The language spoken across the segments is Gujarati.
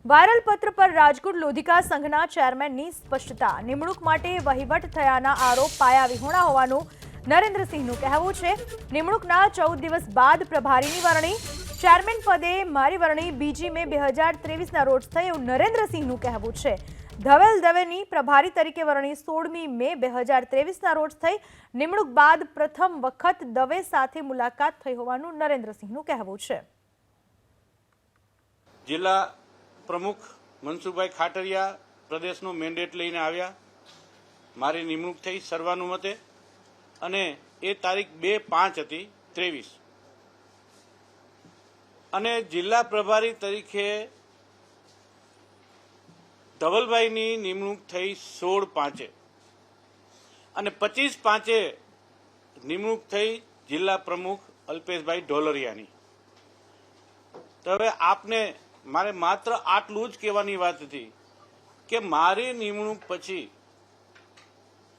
વાયરલ પત્ર પર રાજકોટ લોધિકા સંઘના ચેરમેનની સ્પષ્ટતા। નિમણૂક માટે વહીવટ થયાના આરોપ પાયા વિહોણા હોવાનું નરેન્દ્રસિંહનું કહેવું છે। નિમણૂકના 14 દિવસ બાદ પ્રભારીની વરણી। ચેરમેન પદે મારી વરણી બીજી મે 2023ના રોજ થઈ એવું નરેન્દ્રસિંહનું કહેવું છે। ધવલ દવેની પ્રભારી તરીકે વરણી 16મી મે 2023ના રોજ થઈ। નિમણૂક બાદ પ્રથમ વખત દવે સાથે મુલાકાત થઈ હોવાનું નરેન્દ્રસિંહનું કહેવું છે। जिला प्रमुख मनसुखभाई खाटरिया प्रदेशનો મેન્ડેટ લઈને આવ્યા। મારી નિમણૂક થઈ સર્વાનુમતે અને એ તારીખ 2/5 હતી 23 અને જિલ્લા પ્રભારી તરીકે ધવલભાઈની નિમણૂક થઈ 16/5 અને 25/5 નિમણૂક થઈ જિલ્લા પ્રમુખ અલ્પેશભાઈ ઢોલરિયાની। તો હવે આપને મારે માત્ર આટલું જ કહેવાની વાત હતી કે મારી નિમણૂક પછી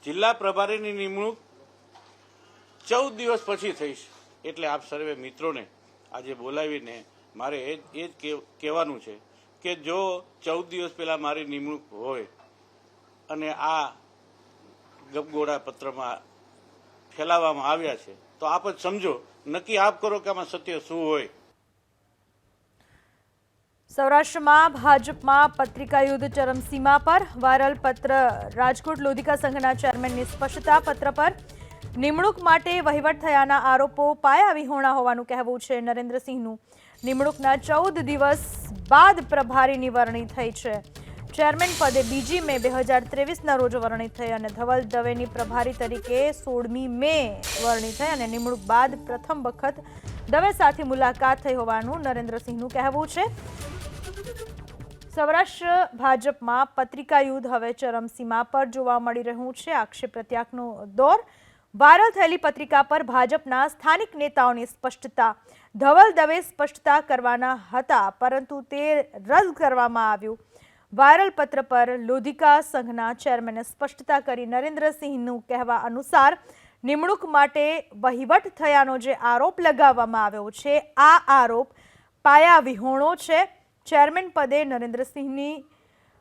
જિલ્લા પ્રભારીની નિમણૂક 14 દિવસ પછી થઈશ। એટલે આપ સર્વે મિત્રોને આજે બોલાવીને મારે એ જ કહેવાનું છે કે જો 14 દિવસ પહેલા મારી નિમણૂક હોય અને આ ગપગોળા પત્રમાં ફેલાવવામાં આવ્યા છે તો આપ જ સમજો, નક્કી આપ કરો કે આમાં સત્ય શું હોય। સૌરાષ્ટ્રમાં ભાજપમાં પત્રિકા યુદ્ધ ચરમસીમા પર। વાયરલ પત્ર રાજકોટ લોધિકા સંઘના ચેરમેનની સ્પષ્ટતા। પત્ર પર નિમણૂક માટે વહીવટ થયાના આરોપો પાયા વિહોણા હોવાનું કહેવું છે નરેન્દ્રસિંહનું। નિમણૂકના 14 દિવસ બાદ પ્રભારીની વરણી થઈ છે। ચેરમેન પદે બીજી મે 2023ના રોજ વરણી થઈ અને ધવલ દવેની પ્રભારી તરીકે 16મી મે વરણી થઈ અને નિમણૂક બાદ પ્રથમ વખત દવે સાથે મુલાકાત થઈ હોવાનું નરેન્દ્રસિંહનું કહેવું છે। સૌરાષ્ટ્ર ભાજપમાં પત્રિકા યુદ્ધ હવે ચરમસીમા પર જોવા મળી રહ્યું છે। આક્ષેપ પ્રત્યાક્ષનો દોર। વાયરલ થયેલી પત્રિકા પર ભાજપના સ્થાનિક નેતાઓની સ્પષ્ટતા। ધવલ દવે સ્પષ્ટતા કરવાના હતા પરંતુ તે રદ કરવામાં આવ્યું। વાયરલ પત્ર પર લોધિકા સંઘના ચેરમેને સ્પષ્ટતા કરી। નરેન્દ્રસિંહનું કહેવા અનુસાર નિમણૂક માટે વહીવટ થયાનો જે આરોપ લગાવવામાં આવ્યો છે આ આરોપ પાયા વિહોણો છે। ચેરમેન પદે નરેન્દ્રસિંહની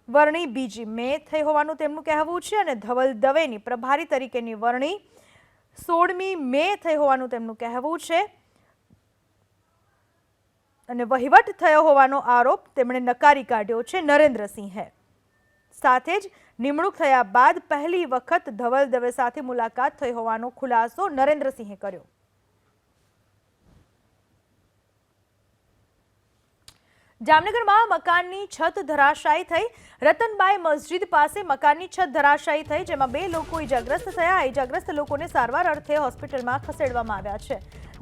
વરણી બીજી મે થઈ હોવાનું તેમનું કહેવું છે અને ધવલ દવેની પ્રભારી તરીકેની વરણી 16મી મે થઈ હોવાનું તેમનું કહેવું છે અને વહીવટ થયો હોવાનો આરોપ તેમણે નકારી કાઢ્યો છે નરેન્દ્રસિંહે। સાથે જ નિમણૂક થયા બાદ પહેલી વખત ધવલ દવે સાથે મુલાકાત થઈ હોવાનો ખુલાસો નરેન્દ્રસિંહે કર્યો। જામનગરમાં મકાનની છત ધરાશાયી થઈ। રતનબાઈ મસ્જિદ પાસે મકાનની છત ધરાશાયી થઈ જેમાં 2 લોકો ઇજાગ્રસ્ત થયા। ઇજાગ્રસ્ત લોકોને સારવાર અર્થે હોસ્પિટલમાં ખસેડવામાં આવ્યા છે।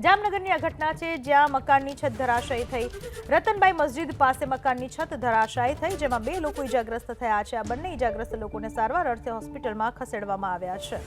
જામનગરની આ ઘટના છે જ્યાં મકાનની છત ધરાશાયી થઈ। રતનબાઈ મસ્જિદ પાસે મકાનની છત ધરાશાયી થઈ જેમાં 2 લોકો ઇજાગ્રસ્ત થયા છે। આ બંને ઇજાગ્રસ્ત લોકોને સારવાર અર્થે હોસ્પિટલમાં ખસેડવામાં આવ્યા છે।